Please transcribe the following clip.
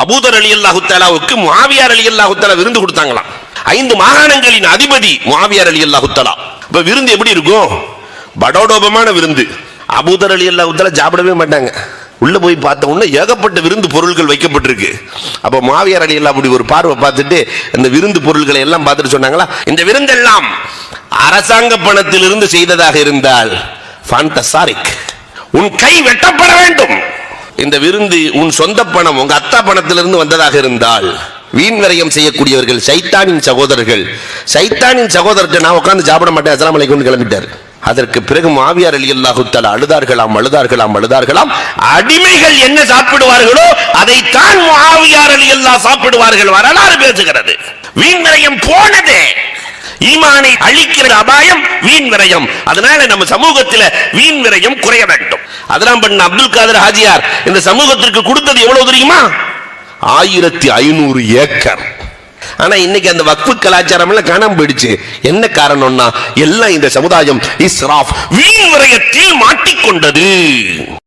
அபூதர் ரலியல்லாஹு தஆலாவுக்கு முஆவியா ரலியல்லாஹு தஆலா விருந்து கொடுத்தாங்களாம். 5 மாகாணங்களின் அதிபதி முஆவியா ரலியல்லாஹு தஆலா. இப்ப விருந்து எப்படி இருக்கும்? படோடோபமான விருந்து. அபூதர் ரலியல்லாஹு தஆலா சாப்பிடவே மாட்டாங்க. உள்ள போய் பார்த்த உடனே ஏகப்பட்ட விருந்து பொருட்கள் வைக்கப்பட்டிருக்கு. அப்ப முஆவியா ரலியல்லாஹு அப்படி ஒரு பார்வை பார்த்துட்டு இந்த விருந்து பொருட்களை எல்லாம் பார்த்துட்டு சொன்னாங்களா, இந்த விருந்தெல்லாம் அரசாங்க பணத்திலிருந்து செய்ததாக இருந்தால் ஃபன்டசாரிக், உன் கை வெட்டப்பட வேண்டும். இந்த விருந்து உன் சொந்த பணம், உங்க அத்தா பணத்திலிருந்து வந்ததாக இருந்தால் வீண் விரயம் செய்யக்கூடியவர்கள் சைத்தானின் சகோதரர்கள். சைத்தானின் சகோதரர்கிட்ட நான் உட்கார்ந்து சாப்பிட மாட்டேன், அஸ்ஸலாமு அலைக்கும் கிளம்பிட்டார். அதற்கு பிறகு முஆவியா ரலியல்லாஹு தஆலா அழுதார்களாம். அடிமைகள் என்ன சாப்பிடுவார்களோ அதைத்தான் முஆவியா ரலியல்லாஹு சாப்பிடுவார்கள். வரலாறு பேசுகிறது. வீண் விரயம் போனதே. ஈமானை அழிக்கிற அபாயம் வீண் விரயம். அதனால நம்ம சமூகத்தில் வீண் விரயம் குறைய வேண்டும். அதெல்லாம் பண்ண அப்துல் காதர் ஹாஜியார் இந்த சமூகத்திற்கு கொடுத்தது எவ்வளவு தெரியுமா? 1500 ஏக்கர். ஆனா இன்னைக்கு அந்த வக்ஃபு கலாச்சாரம் எல்லாம் காணாம போயிடுச்சு. என்ன காரணம்னா எல்லாம் இந்த சமுதாயம் இஸ்ராஃப், வீண் விரயத்தில் மாட்டிக்கொண்டது.